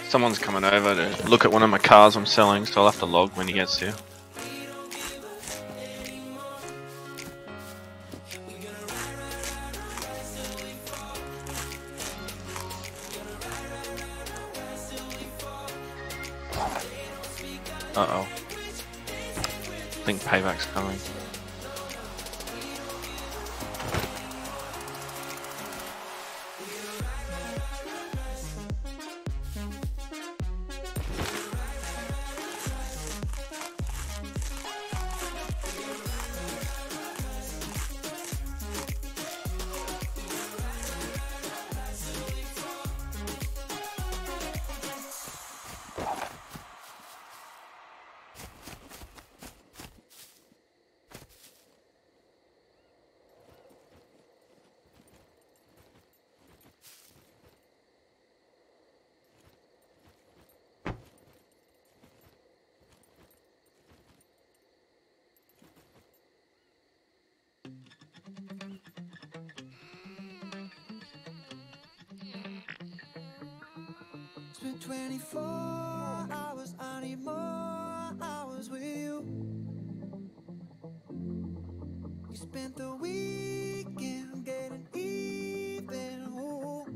Someone's coming over to look at one of my cars I'm selling, so I'll have to log when he gets here. Uh-oh. I think payback's coming. Spent 24 hours, I need more hours with you. We spent the weekend getting even. Ooh.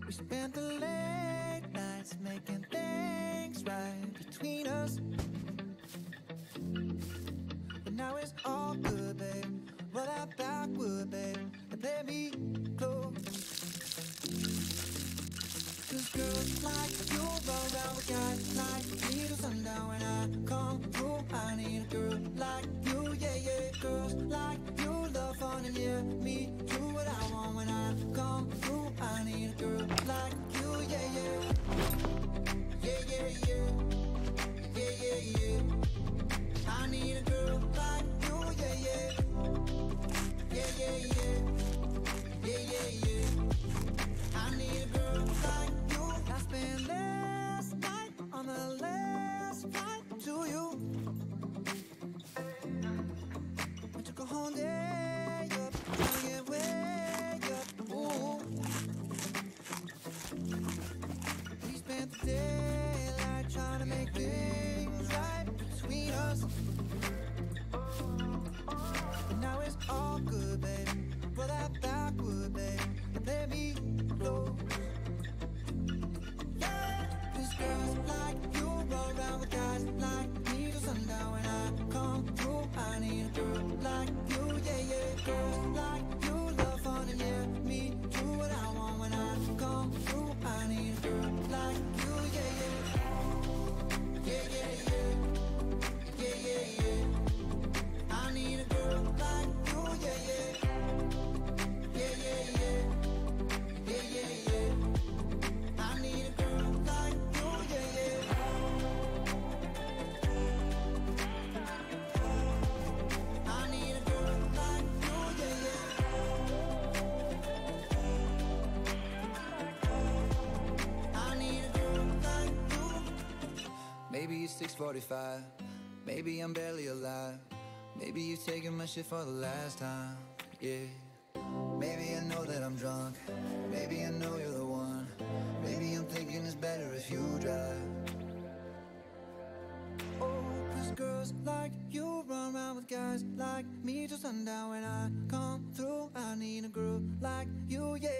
We spent the late nights making things right between us. But now it's all good, babe. Roll that backward, babe, and play me close. Cause girls like you roll around with guys like me till sundown. When I come through, I need a girl like you, yeah, yeah. Girls like you love fun and yeah, me do what I want. When I come through, I need a girl like you, yeah, yeah. Yeah, yeah, yeah. Yeah, yeah, yeah. I need a girl like you, yeah, yeah. Yeah, yeah, yeah. Yeah, yeah, yeah. I need a girl like you. I spent last night on the last flight to you. We took a whole day up, trying to get way up. Ooh. We spent the daylight trying to make things right between us. But now it's all good, baby. Roll that backward, babe, and let me close. Yeah, 'cause girls like you roll around with guys like me till sundown. When I come through, I need a girl like you, yeah, yeah. Girls like you love fun and yeah, me do what I want. When I come through, I need a girl like you, yeah, yeah. Yeah, yeah, yeah. Yeah, yeah, yeah. I need a girl like you, yeah, yeah. Yeah, yeah, yeah. Yeah, yeah, yeah. I need a girl like you, yeah, yeah. I need a girl like you, yeah, yeah. I need a girl like you. Maybe it's 6:45. Maybe I'm barely alive. Maybe you're taking my shit for the last time. Yeah. Maybe I know that I'm drunk. Maybe I know you're the one. Maybe I'm thinking it's better if you drive. Oh, 'cause girls like you run around with guys like me till sundown. When I come through, I need a girl like you, yeah.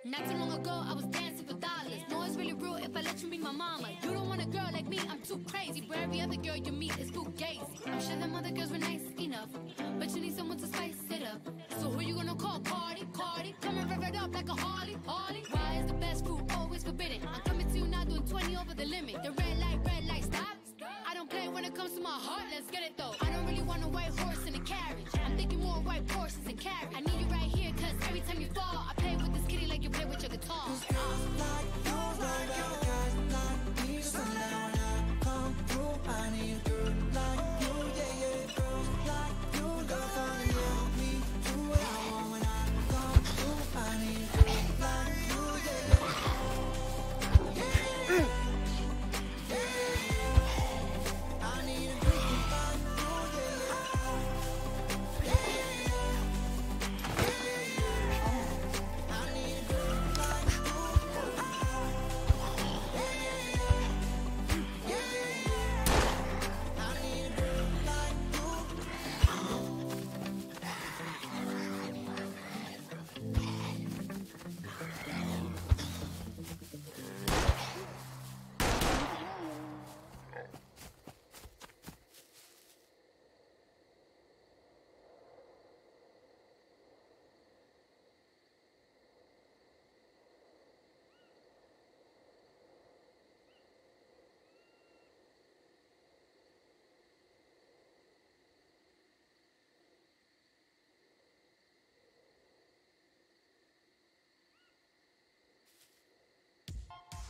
Not too long ago, I was dancing for dollars. No, it's really real if I let you be my mama. You don't want a girl like me, I'm too crazy. Where every other girl you meet is fugazi. I'm sure them other girls were nice enough, but you need someone to spice it up. So who you gonna call? Cardi, Cardi. Come and rev it up like a Harley, Harley. Why is the best food always forbidden? I'm coming to you now doing 20. me over the limit. The red light, stop. I don't play when it comes to my heart, let's get it though. I don't really want a white horse in a carriage. I'm thinking more white horses and carriage. I need you right here, cause every time you fall, I play with this kitty like you play with your guitar. I need a girl like you, yeah, yeah. Girls like you, love on you. Me, do what I want when I come through. I need a girl like you, yeah, yeah. Yeah, yeah. I need a girl like you, yeah, yeah. Yeah, I need a girl like you.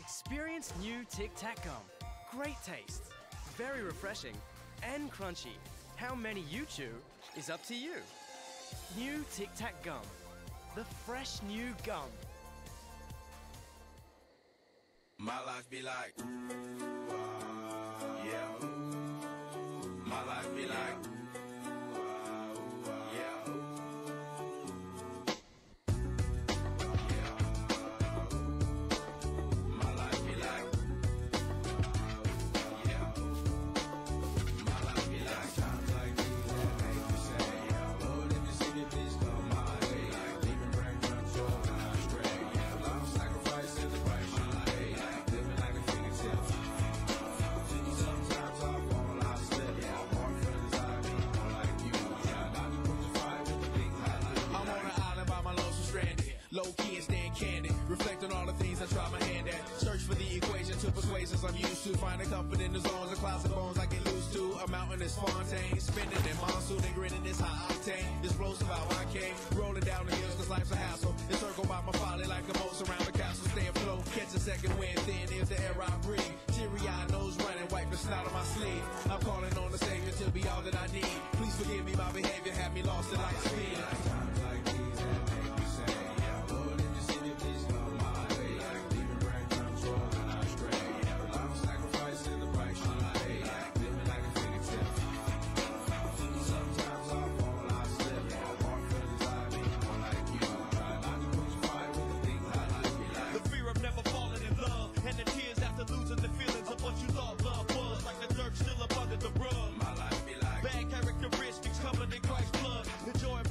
Experience new Tic Tac gum. Great taste, very refreshing, and crunchy. How many you chew is up to you. New Tic Tac gum. The fresh new gum. My life be like, yeah. My life be like, yeah. My life be like, yeah. My life be like times like these that make you say, yeah. Lord, if you see the bitch come my way, like leaving brain control, not straight, yeah. Life sacrifice is the price you pay, like living like a fingertip. Sometimes I fall, I slip, yeah. Walk for the time, more like you, yeah. Not to crucify with the things I do. I'm on an island by my lonesome stranded, low key and staying candid, reflect on all the things I try my hand at. Search for the equation to persuasions I'm used to. Find a comfort in the zones, the clouds and bones I get loose to. A mountain is Fontaine, spinning in monsoon and grinning is high octane. Explosive how I came, rolling down the hills cause life's a hassle. Encircled by my folly like a moat around the castle. Stay afloat, catch a second wind, thin is the air I breathe. Teary-eyed nose running, wipe the snot on my sleeve. I'm calling on the Savior to be all that I need. Please forgive me, my behavior had me lost in light speed. Times like these that make you say, yeah. Lord, if you see me, please come my way. Like leaving brain control and I stray, yeah. Life sacrifice is the price you pay, like living like a fingertip. Sometimes I fall, I slip, yeah. Walk for the time, more like you. Try not to crucify with the things I like be like. The fear of never falling in love, and the tears after losing the feelings of what you thought love was. Like the dirt still up under the rug. My life be like, Bad characteristics covered in Christ's blood. The joy of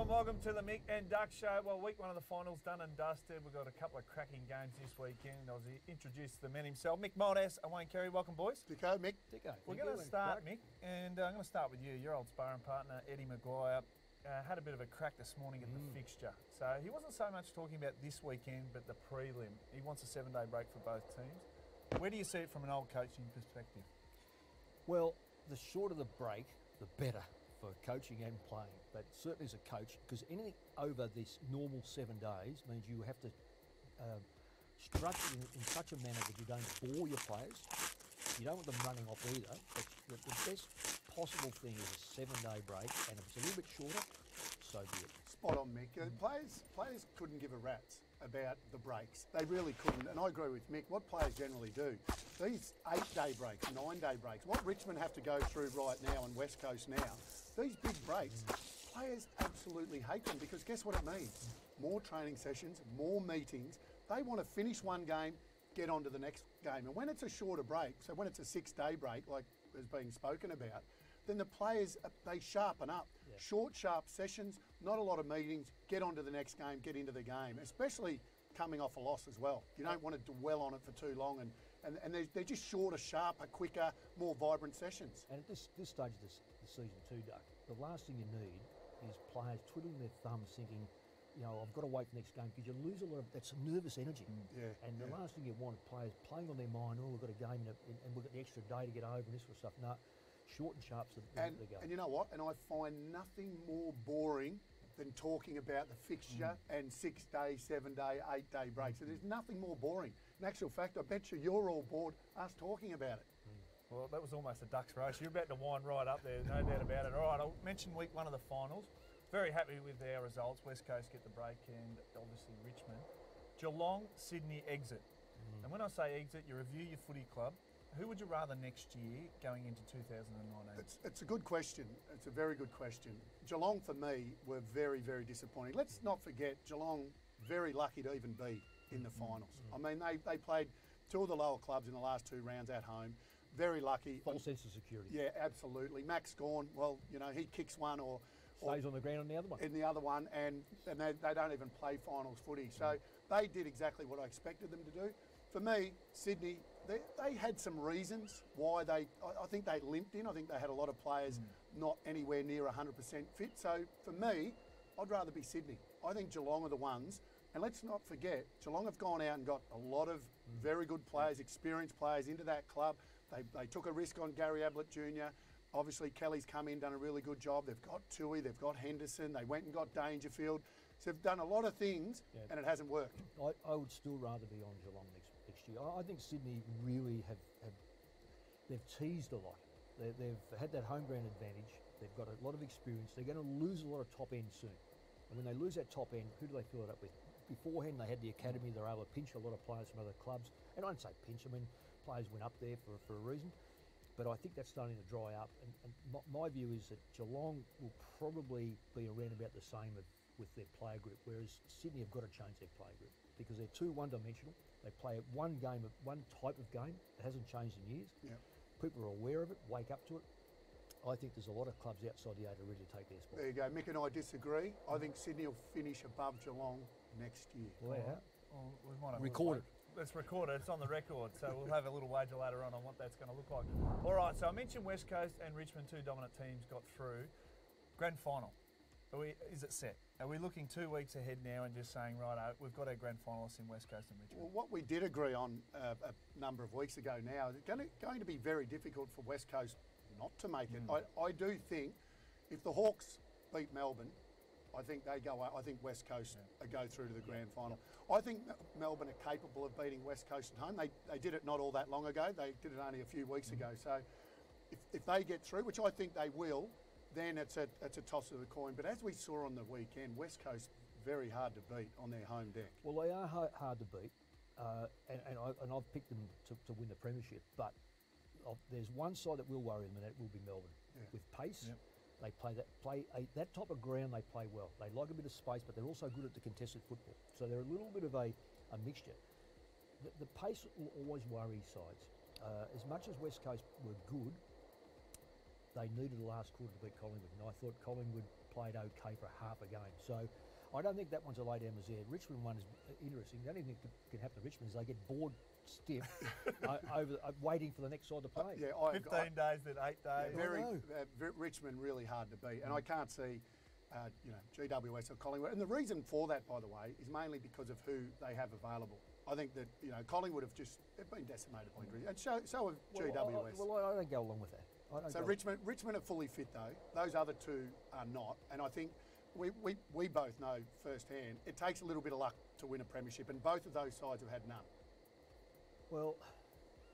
Hello and welcome to the Mick and Duck Show. Well, week one of the finals done and dusted. We've got a couple of cracking games this weekend. I was introduced to the man himself, Mick Malthouse and Wayne Carey. Welcome, boys. Dicko, Mick. Dicko. We're going to start, Mick, and I'm going to start with you. Your old sparring partner, Eddie Maguire, had a bit of a crack this morning at the fixture. So he wasn't so much talking about this weekend, but the prelim. He wants a 7-day break for both teams. Where do you see it from an old coaching perspective? Well, the shorter the break, the better for coaching and playing. But certainly as a coach, because anything over this normal 7 days means you have to structure it in such a manner that you don't bore your players. You don't want them running off either. But the best possible thing is a 7-day break, and if it's a little bit shorter, so be it. Spot on, Mick. Players couldn't give a rat's about the breaks. They really couldn't. And I agree with Mick. What players generally do, these 8-day breaks, 9-day breaks, what Richmond have to go through right now and West Coast now, these big breaks, players absolutely hate them because guess what it means? More training sessions, more meetings. They want to finish one game, get on to the next game. And when it's a shorter break, so when it's a 6-day break, like is being spoken about, then the players, they sharpen up. Yeah. Short, sharp sessions, not a lot of meetings, get on to the next game, get into the game, especially coming off a loss as well. You don't want to dwell on it for too long, and they're just shorter, sharper, quicker, more vibrant sessions. And at this stage of the season too, Duck, the last thing you need is players twiddling their thumbs thinking, you know, I've got to wait for the next game, because you lose a lot of, that's nervous energy. Yeah, and the last thing you want is players playing on their mind, oh, we've got a game and we've got the extra day to get over and this sort of stuff. No, short and sharp's the go. And you know what? And I find nothing more boring than talking about the fixture and 6-day, 7-day, 8-day breaks. So there's nothing more boring. In actual fact, I bet you're all bored us talking about it. Well, that was almost a Ducks race. You're about to wind right up there, no doubt about it. All right, I'll mention week one of the finals. Very happy with our results. West Coast get the break and obviously Richmond. Geelong, Sydney exit. And when I say exit, you review your footy club. Who would you rather next year going into 2019? It's a good question. It's a very good question. Geelong, for me, were very, very disappointing. Let's not forget, Geelong, very lucky to even be in the finals. I mean, they played two of the lower clubs in the last 2 rounds at home. Very lucky. False sense of security. Yeah, absolutely. Max Gawn, well, you know, he kicks one or stays on the ground in the other one. In the other one, and they don't even play finals footy. So they did exactly what I expected them to do. For me, Sydney, they had some reasons why I think they limped in. I think they had a lot of players not anywhere near 100% fit. So for me, I'd rather be Sydney. I think Geelong are the ones. And let's not forget, Geelong have gone out and got a lot of very good players, experienced players into that club. They took a risk on Gary Ablett Jr. Obviously, Kelly's come in, done a really good job. They've got Tui, they've got Henderson, they went and got Dangerfield. So they've done a lot of things, and it hasn't worked. I would still rather be on Geelong next year. I think Sydney really they've teased a lot. They've had that home ground advantage. They've got a lot of experience. They're going to lose a lot of top end soon. And when they lose that top end, who do they fill it up with? Beforehand, they had the academy. They were able to pinch a lot of players from other clubs. And I don't say pinch, I mean, players went up there for a reason. But I think that's starting to dry up. And my view is that Geelong will probably be around about the same with their player group, whereas Sydney have got to change their player group because they're too one-dimensional. They play one type of game that hasn't changed in years. Yeah. People are aware of it, wake up to it. I think there's a lot of clubs outside the 8 to really take their spot. There you go. Mick and I disagree. I think Sydney will finish above Geelong next year. Well, yeah. Well, we might have record it. Let's record it. It's on the record, so we'll have a little wager later on what that's going to look like. All right, so I mentioned West Coast and Richmond, 2 dominant teams, got through. Grand final. Is it set? Are we looking 2 weeks ahead now and just saying, right, we've got our grand finalists in West Coast and Richmond? Well, what we did agree on a number of weeks ago now, it's going to be very difficult for West Coast not to make it. I do think if the Hawks beat Melbourne, I think they go. I think West Coast go through to the grand final. I think Melbourne are capable of beating West Coast at home. They did it not all that long ago. They did it only a few weeks ago. So if they get through, which I think they will, then it's a toss of the coin. But as we saw on the weekend, West Coast very hard to beat on their home deck. Well, they are hard to beat, and I've picked them to win the premiership. But there's one side that will worry them, and that will be Melbourne. With pace. Yep. They play that type of ground. They play well. They like a bit of space, but they're also good at the contested football. So they're a little bit of a mixture. The pace will always worry sides. As much as West Coast were good, they needed the last quarter to beat Collingwood, and I thought Collingwood played okay for half a game. So I don't think that one's a lay down misère. Richmond one is interesting. The only thing that can happen to Richmond is they get bored stiff waiting for the next side to play. 15 days, then 8 days. Richmond really hard to beat, and I can't see, GWS or Collingwood. And the reason for that, by the way, is mainly because of who they have available. I think that Collingwood have just been decimated by injury, and so have GWS. I don't go along with that. So Richmond are fully fit though. Those other two are not, and I think we both know firsthand it takes a little bit of luck to win a premiership, and both of those sides have had none. Well,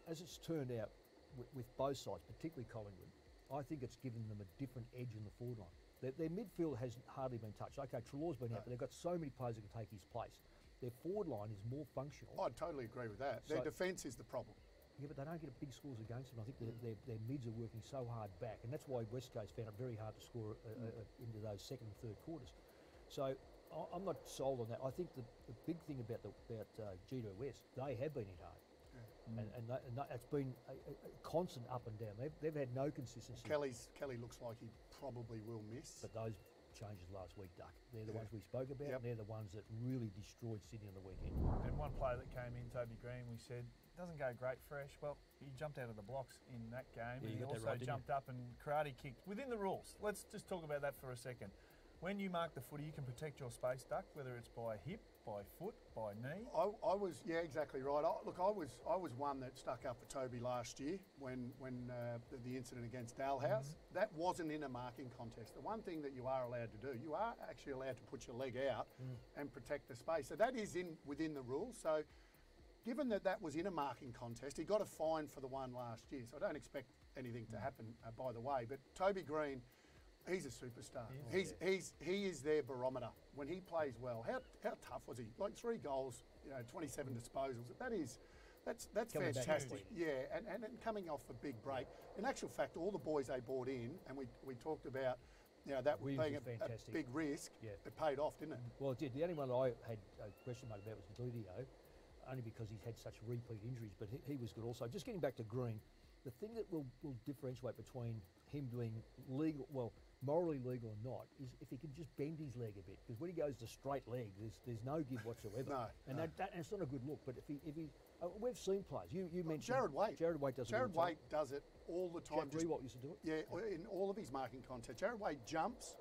as it's turned out with both sides, particularly Collingwood, I think it's given them a different edge in the forward line. Their midfield has hardly been touched. Okay, Treloar's been out, but they've got so many players that can take his place. Their forward line is more functional. I totally agree with that. Their defence is the problem. Yeah, but they don't get big scores against them. I think their mids are working so hard back, and that's why West Coast found it very hard to score into those second and third quarters. So I'm not sold on that. I think the big thing about GWS, they have been hit hard. And it's been a constant up and down. They've had no consistency. Kelly looks like he probably will miss. But those changes last week, Duck, they're the ones we spoke about, and they're the ones that really destroyed Sydney on the weekend. And one player that came in, Toby Green, we said, doesn't go great fresh. Well, he jumped out of the blocks in that game. Yeah, he also jumped up and karate kicked within the rules. Let's just talk about that for a second. When you mark the footy, you can protect your space, Duck, whether it's by hip, by foot, by knee. I was exactly right. I was one that stuck up for Toby last year when the incident against Dalhouse. That wasn't in a marking contest. The one thing that you are allowed to do, you are actually allowed to put your leg out and protect the space. So that is within the rules. So given that was in a marking contest, he got a fine for the one last year. So I don't expect anything to happen by the way. But Toby Green, he's a superstar. He is their barometer. When he plays well, how tough was he? Like 3 goals, 27 disposals. That's fantastic. Yeah, and coming off a big break. In actual fact, all the boys they brought in, and we talked about that being a big risk. Yeah. It paid off, didn't it? Well, it did. The only one that I had a question mark about was Gludio, only because he's had such repeat injuries, but he was good also. Just getting back to Green, the thing that will differentiate between him doing morally legal or not, is if he can just bend his leg a bit. Because when he goes to straight leg, there's no give whatsoever. And it's not a good look. But if he we've seen players. You mentioned Jared Waite. Jared Waite does it. Jared Waite does it all the time. Jared Waite used to do it. Yeah, in all of his marking contests. Jared Waite jumps,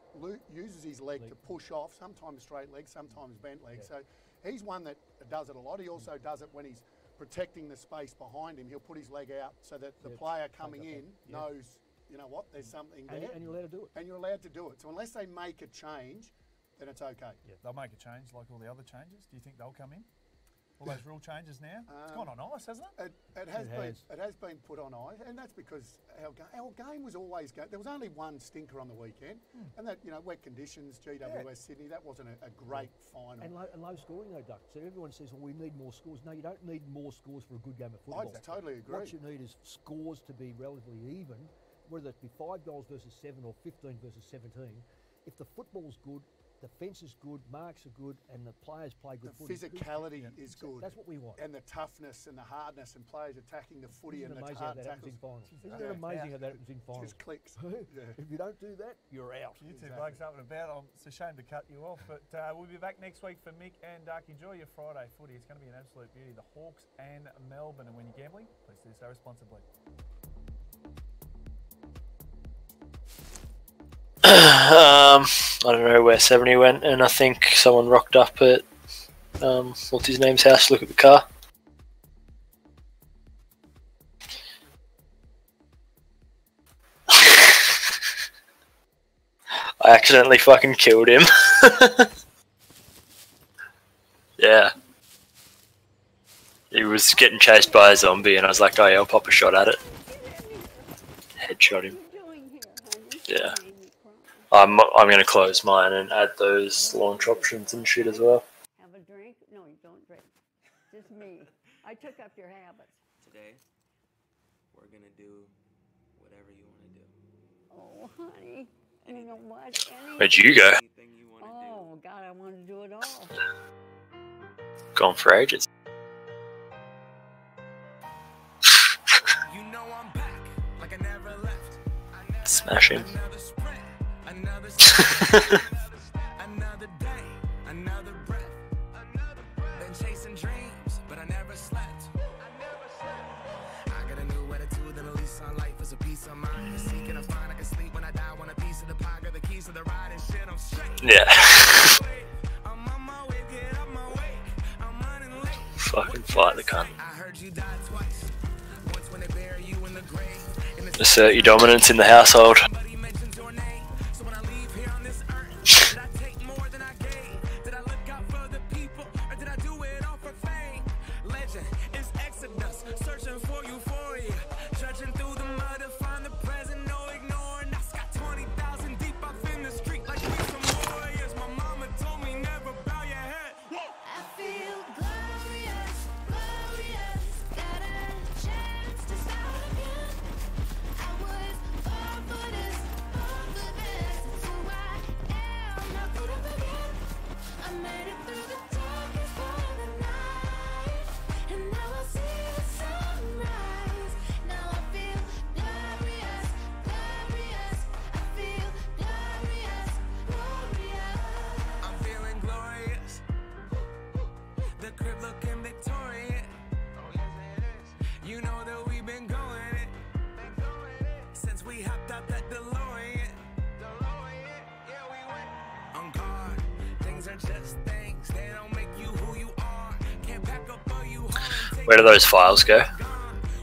uses his leg to push off. Sometimes straight leg, sometimes bent leg. So he's one that does it a lot. He also does it when he's protecting the space behind him. He'll put his leg out so that the player coming in knows, you know what, there's something there. And you're allowed to do it. And you're allowed to do it. So unless they make a change, then it's okay. Yeah, they'll make a change like all the other changes. Do you think they'll come in? All those rule changes now? It's gone on ice, hasn't it? It has been put on ice, and that's because our game was always going. There was only one stinker on the weekend, and that, wet conditions, GWS Sydney, that wasn't a great final. And low scoring though, Duck. So everyone says, well, we need more scores. No, you don't need more scores for a good game of football. I totally agree. What you need is scores to be relatively even, whether it be 5 goals versus 7 or 15 versus 17. If the football's good, defence is good, marks are good, and the players play good footy. The physicality is good. That's what we want. And the toughness and the hardness, and players attacking the footy and the hard tackles. Isn't it amazing how that happens in finals? Just clicks. If you don't do that, you're out. You two blokes up and about. It's a shame to cut you off, but we'll be back next week for Mick and Duck. Enjoy your Friday footy. It's going to be an absolute beauty. The Hawks and Melbourne. And when you're gambling, please do so responsibly. I don't know where 70 went, and I think someone rocked up at what's his name's house to look at the car. I accidentally fucking killed him. Yeah. He was getting chased by a zombie, and I was like, oh yeah, I'll pop a shot at it. Headshot him. Yeah. I'm going to close mine and add those launch options and shit as well. Have a drink? No, you don't drink. Just me. I took up your habits. Today, we're going to do whatever you want to do. Oh, honey. You know what? Where'd you go? Oh, God, I want to do it all. Gone for ages. You know I'm back, like I never left. Smash him. Another step, another day, another breath. Been chasing dreams, but I never slept. I got a new attitude and a lease on life is a piece of mind. Seeking a find I can sleep when I die. Want a piece of the pie, got the keys to the ride and shit. I'm straight. Yeah. I'm on my way, get up my way. I'm running late. Fucking fight the cunt. I heard you died twice. Once when they bury you in the grave. Assert your dominance in the household. Somebody mentions your name. So when I leave here on this earth, did I take more than I gave? Did I look out for the people, or did I do it all for fame? Legend is Exodus, searching for euphoria. Trudging through the mud to find the present, no ignoring. I got 20,000 deep up in the street like we some warriors. My mama told me never bow your head. Whoa. I feel glorious, glorious. Got a chance to start again. I was born for this, born for this. It's who I am, not good up again. I made it through the darkest part of the night, and now I see the sunrise. Now I feel glorious, glorious. I feel glorious, glorious. I'm feeling glorious. The crib looking Victorian. Oh yes it is. You know that we've been going it. Since we hopped out that DeLorean. Yeah we went. On guard. Things are just things. They don't make you who you are. Can't pack up all you home. Where do those files go?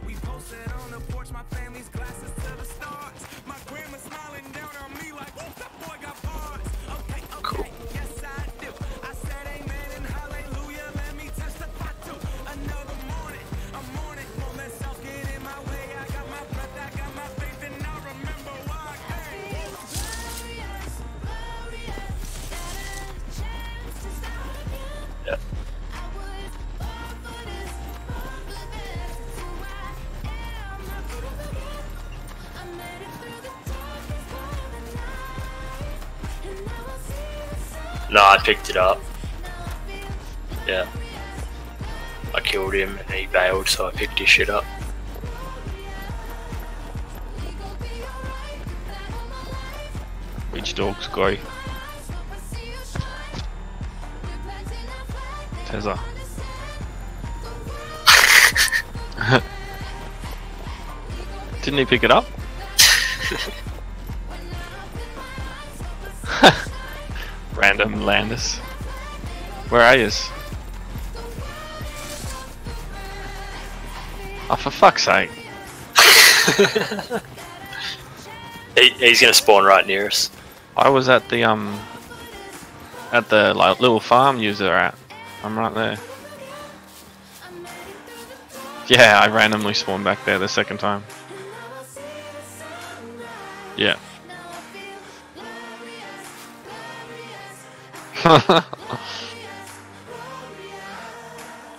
We posted on the porch, my family's glasses to the stars. My grandma smiling down on me like, oh, that boy got bars. Okay, Cool. yes I do. I said amen and hallelujah, let me testify to another morning. A morning, won't let self get in my way. I got my breath, I got my faith, and I remember why I came. Glorious, glorious. Got a chance to start again. Yep. I was born for this, born for this. It's who I am, not good up again. I made it through the darkest part of the night, and now I see the sun. No, I picked it up. Now I feel Yeah. I killed him and he bailed, so I picked his shit up. we gon' be alright. Plan on my life. Which dogs go? I see you shine. We're planting our flag. Tezza. Didn't he pick it up? Random Landis. Where are yous? Oh, for fuck's sake. He's gonna spawn right near us. I was at the like little farm user at. I'm right there. Yeah, I randomly spawned back there the second time. Yeah.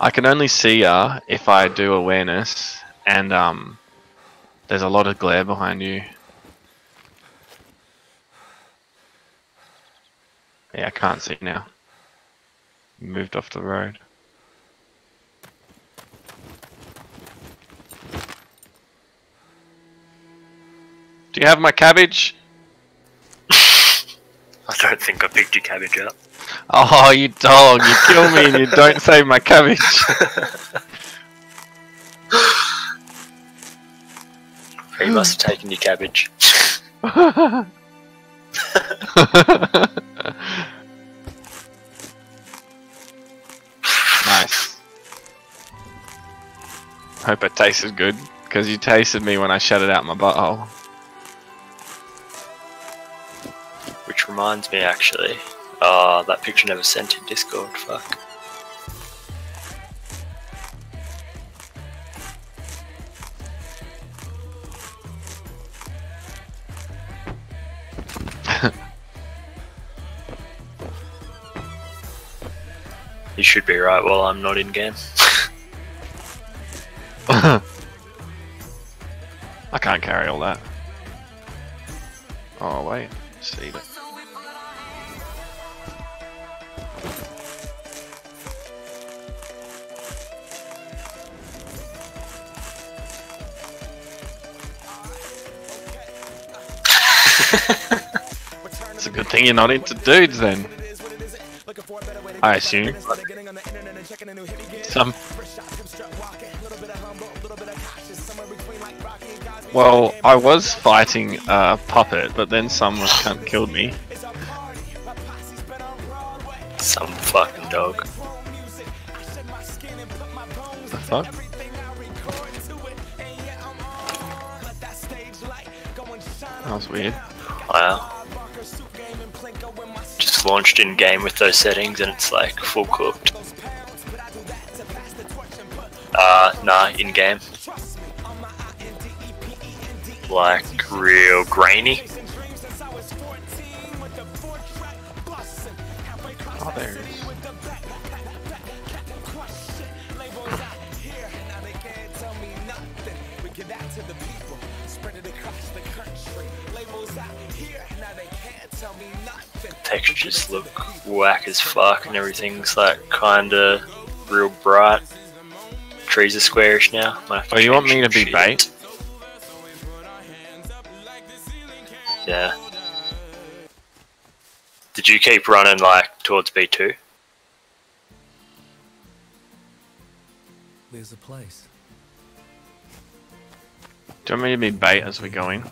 I can only see ya if I do awareness, and there's a lot of glare behind you. Yeah, I can't see now. Moved off the road. Do you have my cabbage? I don't think I picked your cabbage up. Oh, you dog! You kill me and you don't save my cabbage. He must have taken your cabbage. Nice. Hope it tasted good, because you tasted me when I shut it out my butthole. Which reminds me, actually. Oh, that picture never sent in Discord. Fuck. You should be right while I'm not in game. I can't carry all that. Oh wait, see it. think you're not into dudes then. I assume. Some. Well, I was fighting a puppet, but then some cunt killed me. Some fucking dog. The fuck? That was weird. Wow. Just launched in game with those settings and it's like full cooked. Nah, in game. Like real grainy. Oh, there it is. Textures look whack as fuck and everything's like kinda real bright. Trees are squarish now. Oh, you want me to be bait? Yeah. Did you keep running like towards B2? There's a place. Do you want me to be bait as we're going?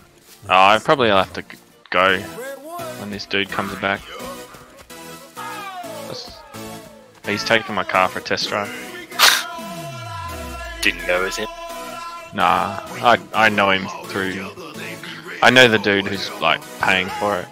Oh, I probably have to go when this dude comes back. He's taking my car for a test drive. Didn't go with him? Nah, I know him through... I know the dude who's like paying for it.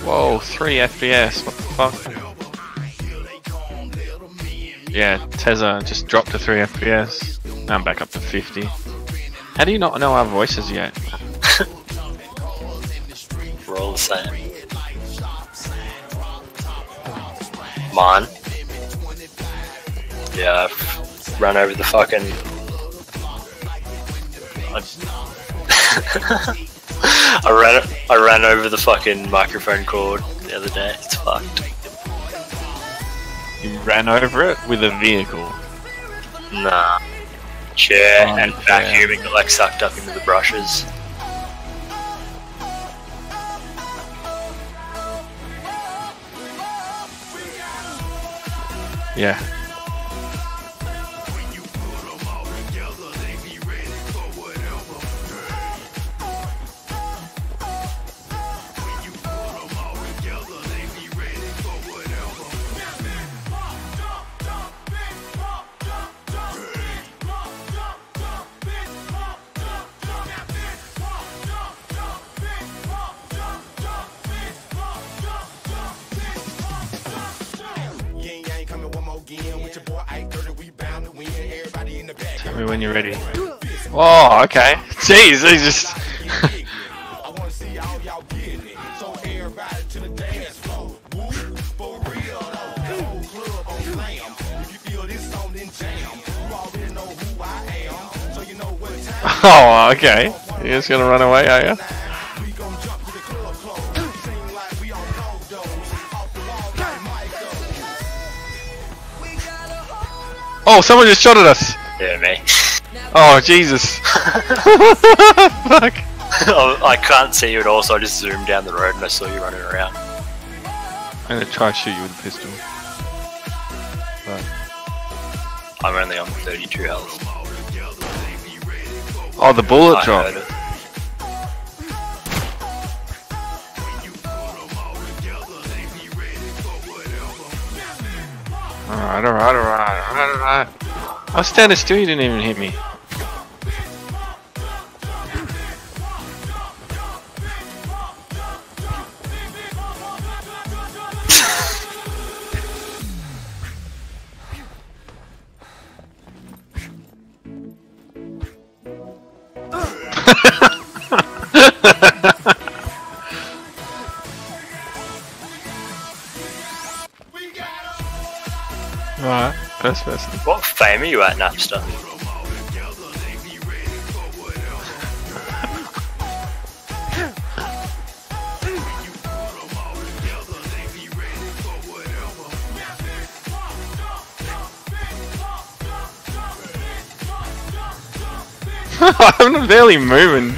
Whoa, 3 FPS, what the fuck? Yeah, Tezza just dropped to 3 FPS. Now I'm back up to 50. How do you not know our voices yet? We're all the same. Mine? Yeah, I've run over the fucking... I ran over the fucking microphone cord the other day. It's fucked. You ran over it with a vehicle? Nah. Chair and vacuuming got like sucked up into the brushes. Yeah. Tell me when you're ready. Oh, okay. Jeez, they just... Oh, okay. You're just gonna run away, are you? Oh, someone just shot at us! Yeah, me. Oh, Jesus. Fuck. I can't see you at all, so I just zoomed down the road and I saw you running around. I'm gonna try to shoot you with a pistol. But... I'm only on 32 health. Oh, the bullet dropped. Alright. I was standing still, you didn't even hit me. Alright, first person. What fame are you at, Napster? I'm barely moving.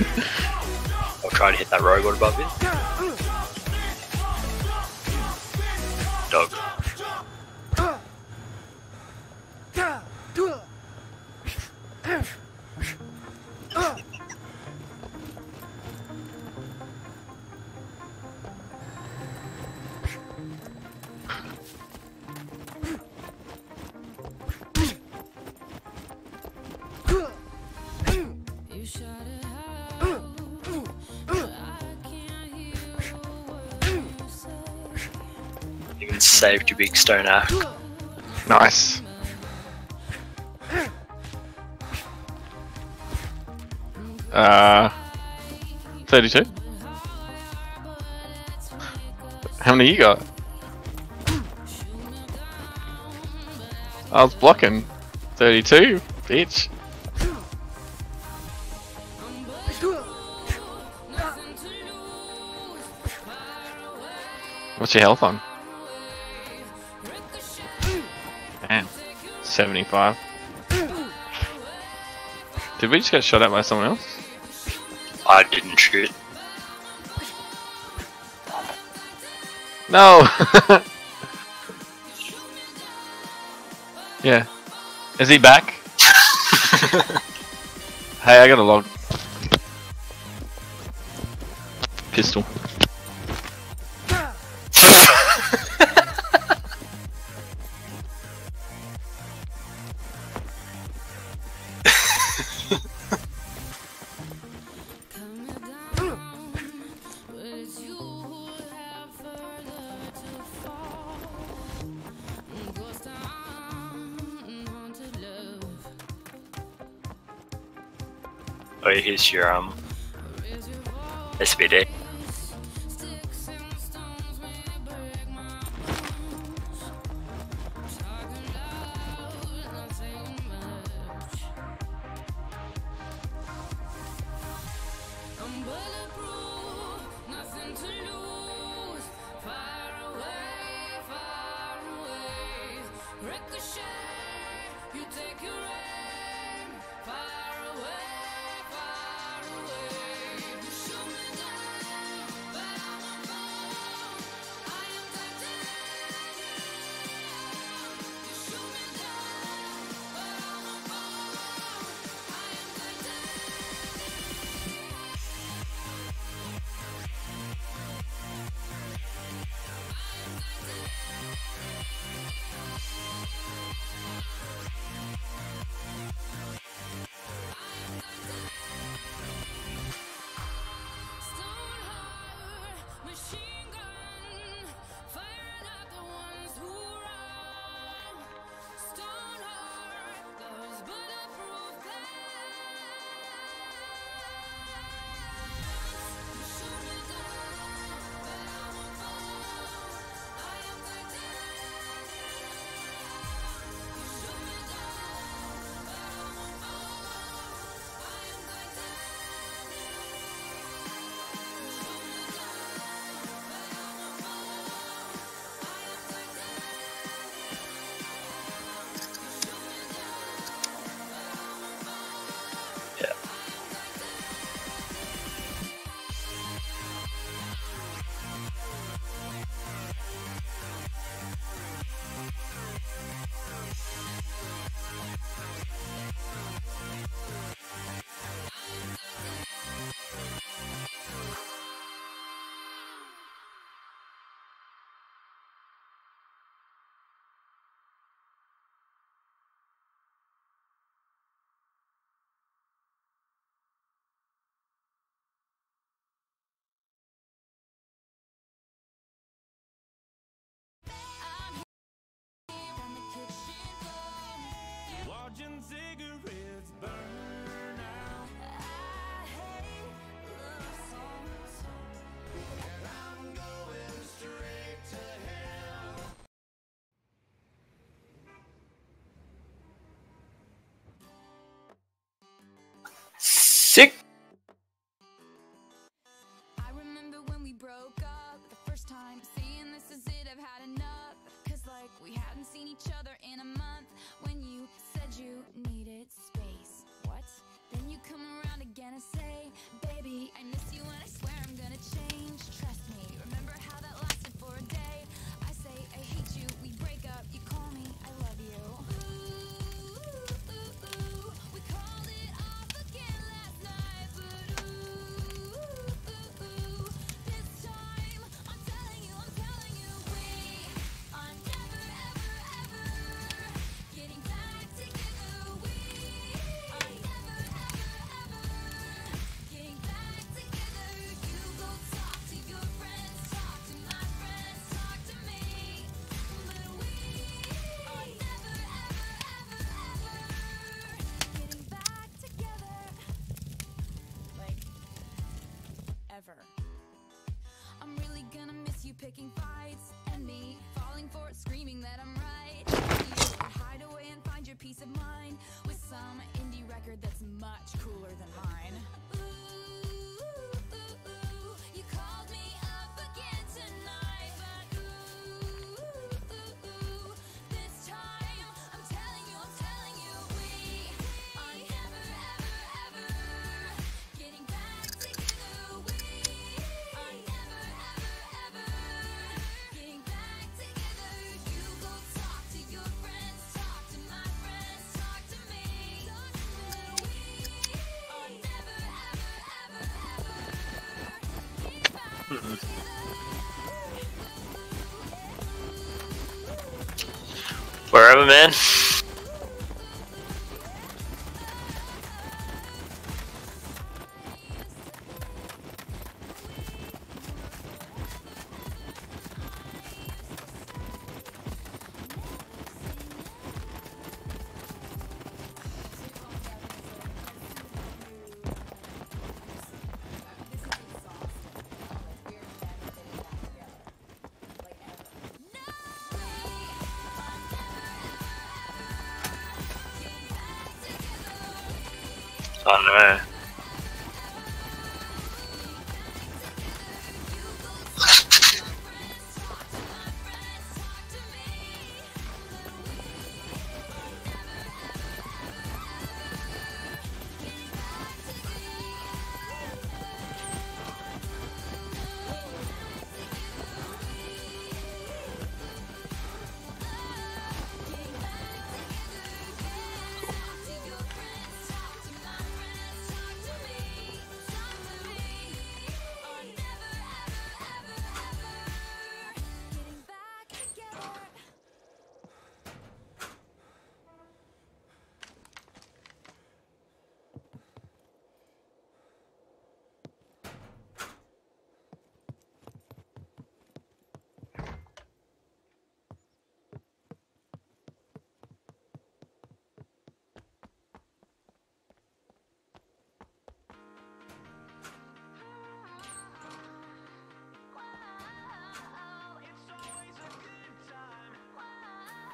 I'll try to hit that robot above you. Dog. Even saved your big stone axe. Nice. Uh, 32. How many you got? I was blocking. 32, bitch. What's your health on? Damn. 75. Did we just get shot at by someone else? I didn't shoot. No! Yeah. Is he back? Hey, I got a log. Pistol. Oh, here's your SBD. Watching cigarettes burn out. I hate love songs, and I'm going straight to hell. Sick. I remember when we broke up the first time, saying this is it, I've had enough. Cause like we hadn't seen each other in a month. When you said you needed space. What? Then you come around. gonna say? Baby, I miss you and I swear I'm gonna change. Trust me, remember how that lasted for a day? I say I hate you, we break up, you call me, I love you. Ooh, we called it off again last night, but this time I'm telling you, we are never, ever, ever getting back together. We are never, ever, ever getting back together. You go talk to your friends, talk to my friends, talk to me, but we are never, ever, ever, ever getting back together. Like, ever. I'm really gonna miss you picking fights and me falling for it, screaming that I'm right. You would hide away and find your peace of mind with some indie record that's much cooler than mine. Ooh, you called me up again tonight, but this time I'm telling you, we are never, ever, ever getting back together. We are never, ever, ever getting back together. You go talk to your friends, talk to my friends, talk to me, but we are never, ever, ever, ever getting back together. Wherever, man. I don't know.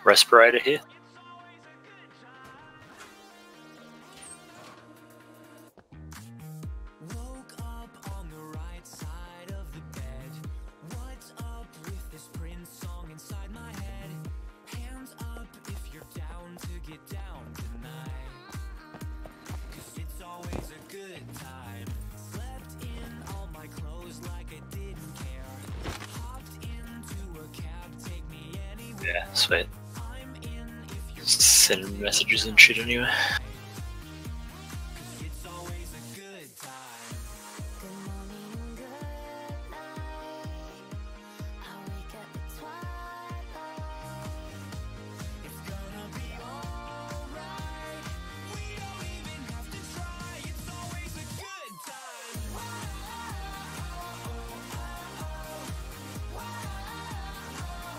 Respirator here. Woke up on the right side of the bed. What's up with this Prince song inside my head? Hands up if you're down to get down tonight. 'Cause it's always a good time. Slept in all my clothes like I didn't care. Hopped into a cab, take me anywhere. Yeah, sweet. Send messages and shit anyway. It's always a good time. Good morning, good night. I wake up at twilight. It's gonna be alright. We don't even have to try. It's always a good time.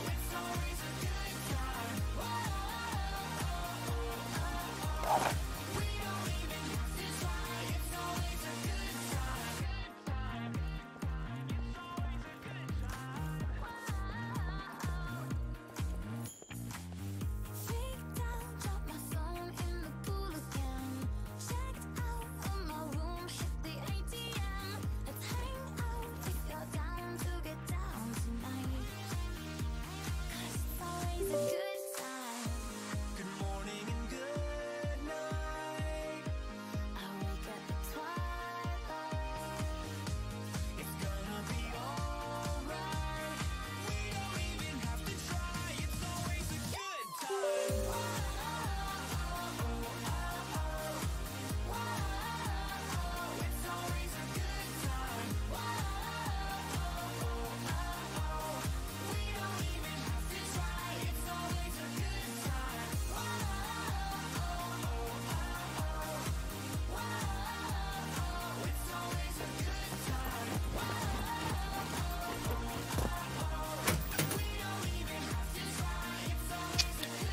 It's always a good time.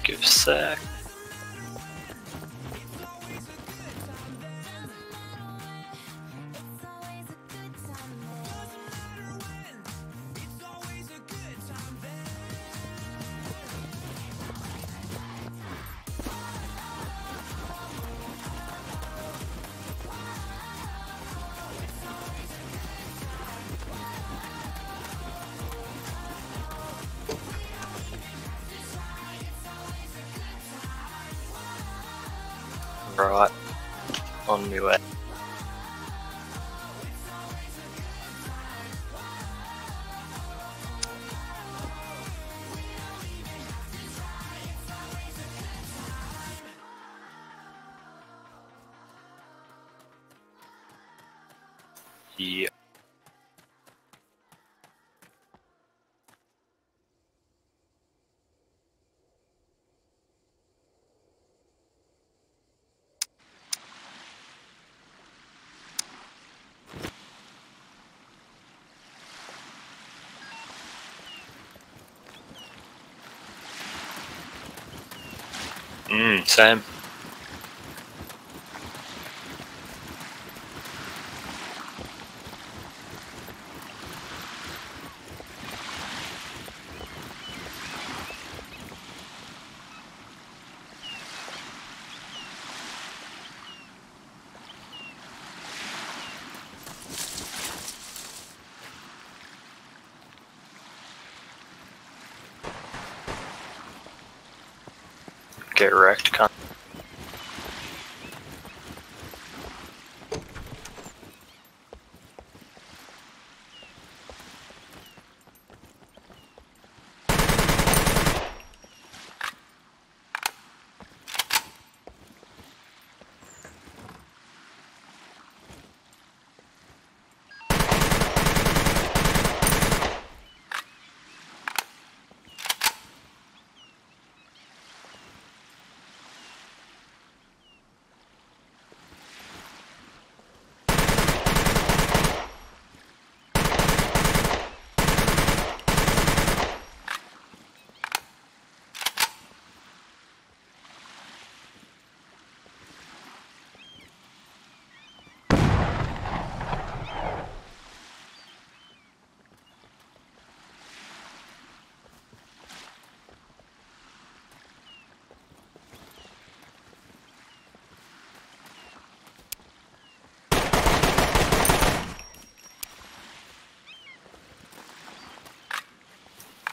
Give a sec. Right, on my way. Yeah. Same. Get wrecked, cunt.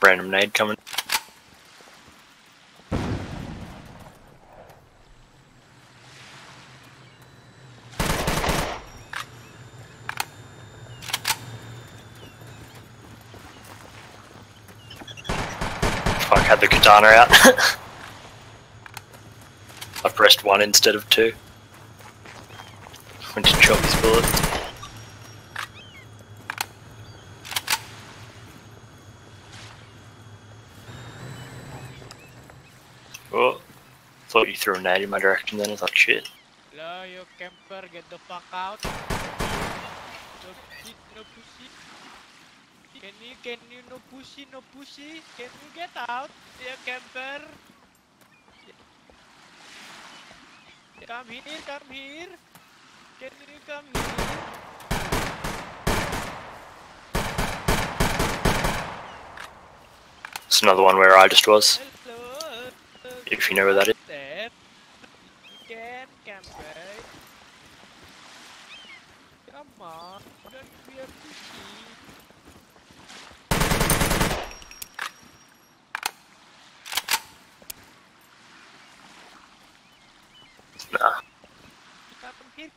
Random nade coming. Fuck, had the katana out. I pressed 1 instead of 2. Went to chop his bullet. Oh, thought you threw a nade in my direction then, I was like, shit. Hello, you camper, get the fuck out. No shit, no pussy. Can you no pussy, no pussy? Can you get out, you camper? Come here, come here. Can you come here? It's another one where I just was. Hello. If you know where that is. There. You can, camper. Come on, don't be a pussy. Nah.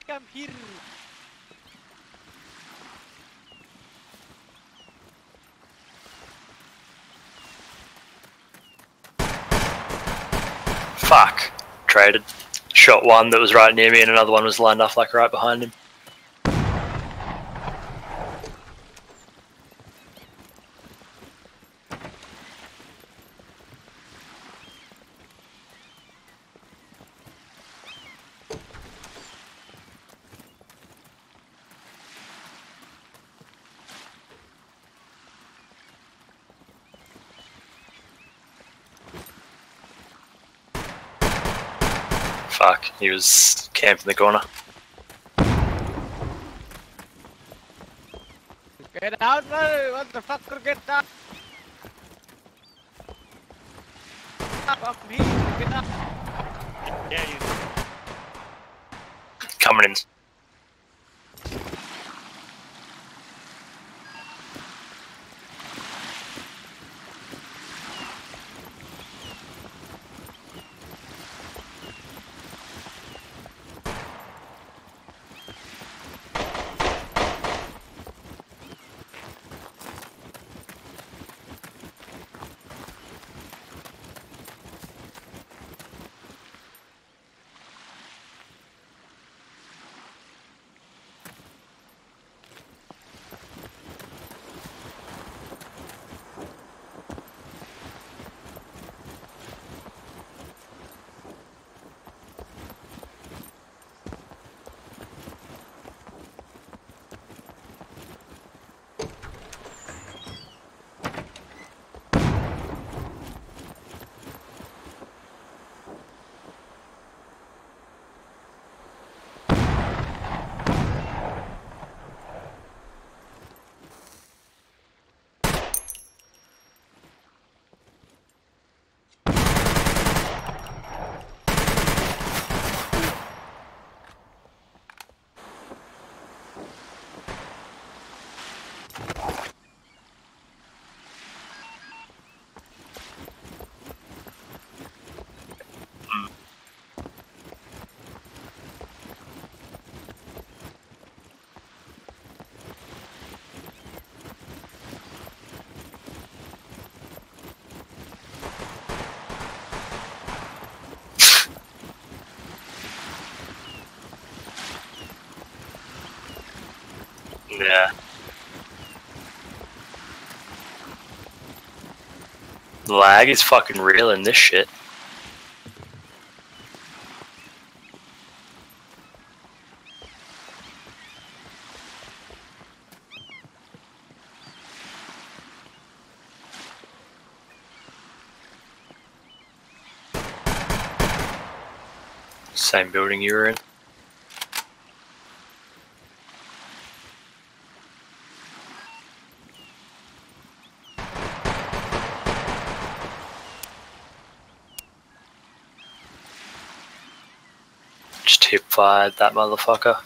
Come here. Fuck. Traded. Shot one that was right near me and another one was lined up like right behind him. Fuck, he was camped in the corner. Get out, motherfucker, get out! Fuck me, get out! Yeah, you. Coming in. Yeah. Lag is fucking real in this shit. Same building you were in. Just hip fired that motherfucker.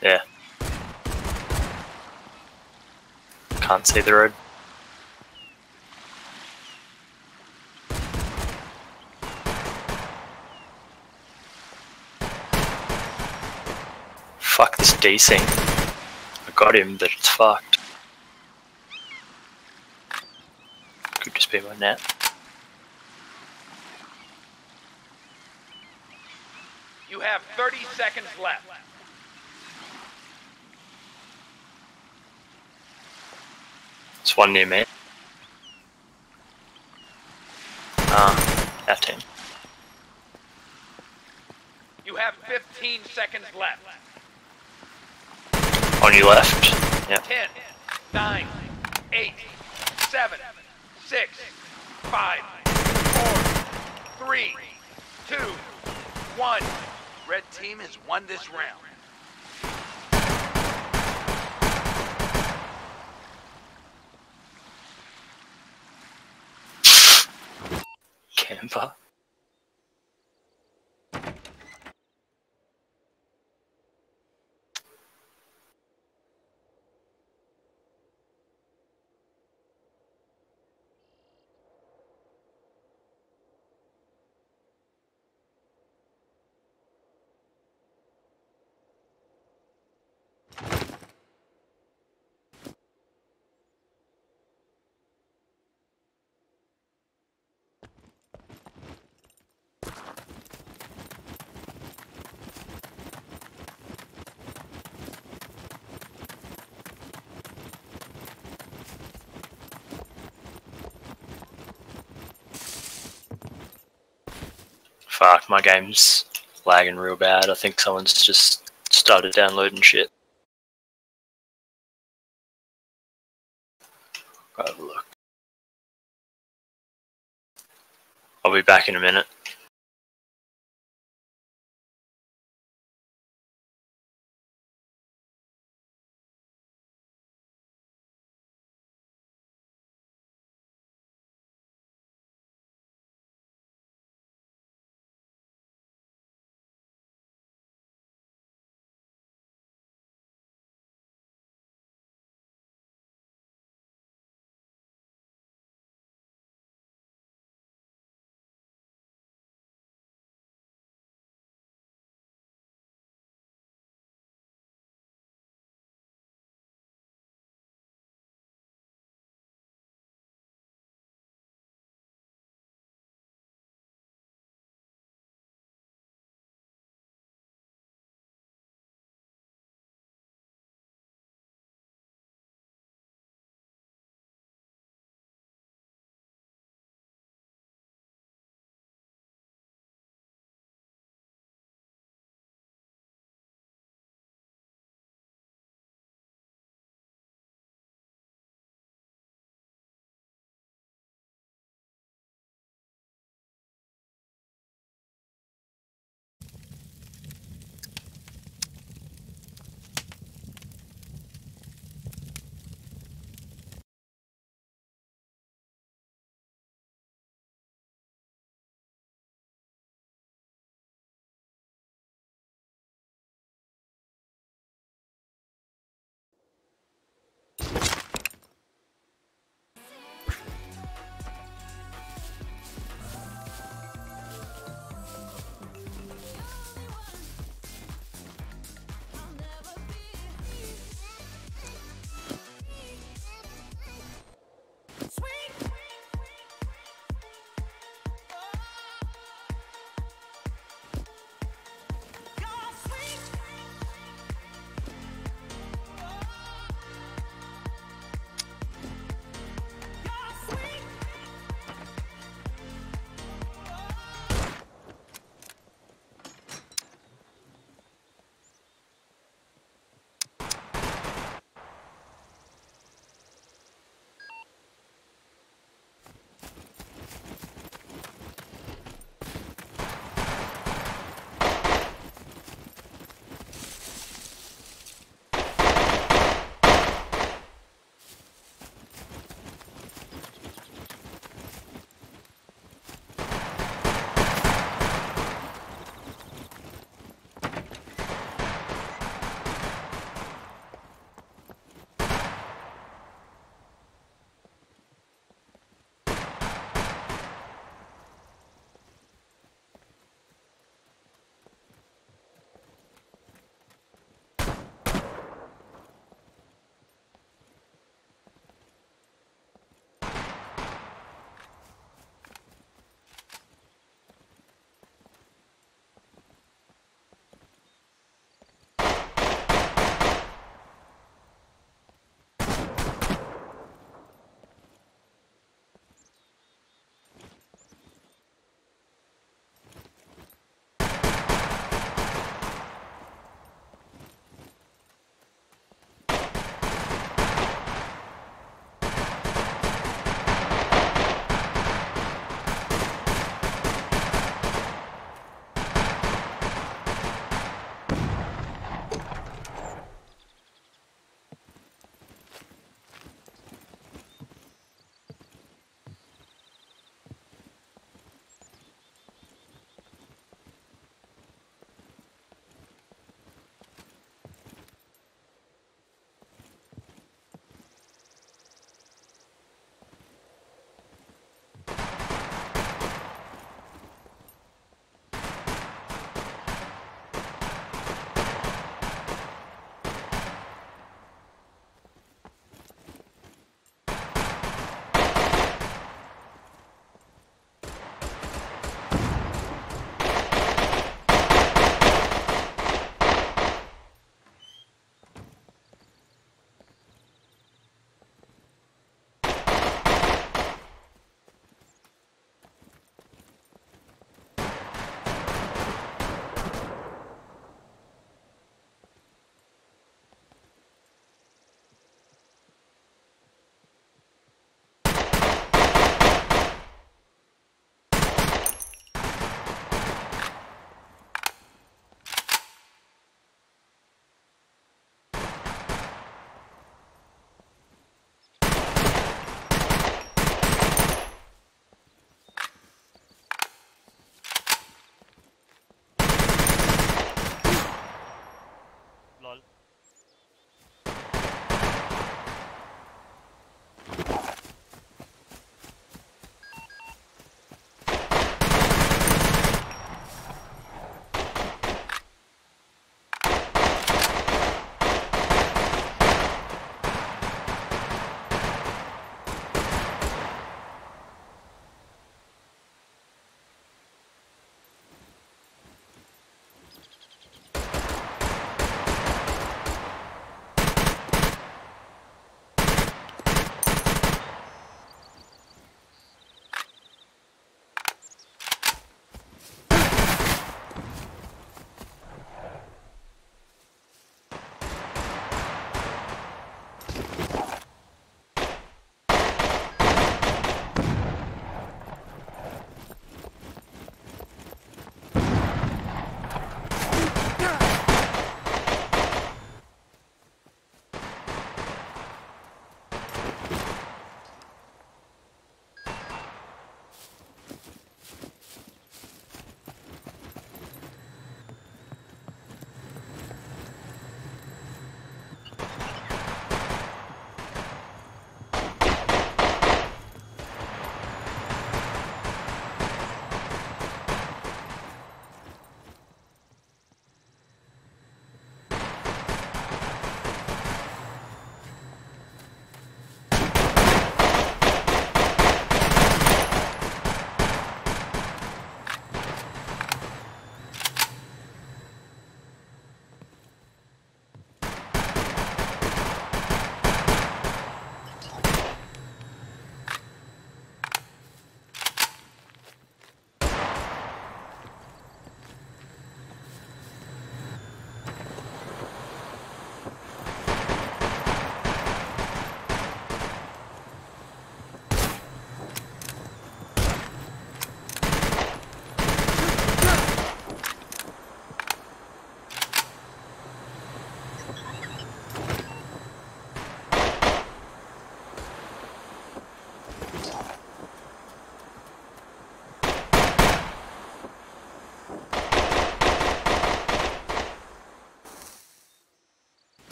Yeah. Can't see the road. Fuck this desync. I got him, but it's fucked. Could just be my net. You have 30 seconds left. It's one near me. Our team. You have 15 seconds left. On your left. Yep. 10, 9, 8, 7, 6, 5, 4, 3, 2, 1. Red team has won this round. Camper. Fuck, my game's lagging real bad. I think someone's just started downloading shit. Go have a look. I'll be back in a minute.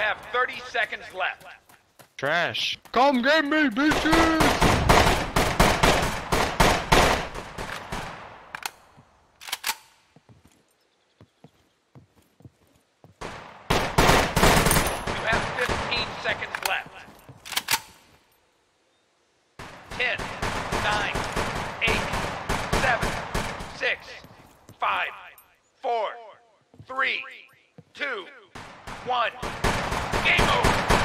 have 30 seconds left. Trash. Come get me, bitches! You have 15 seconds left. 10, 9, 8, 7, 6, 5, 4, 3, 2, 1. Game over.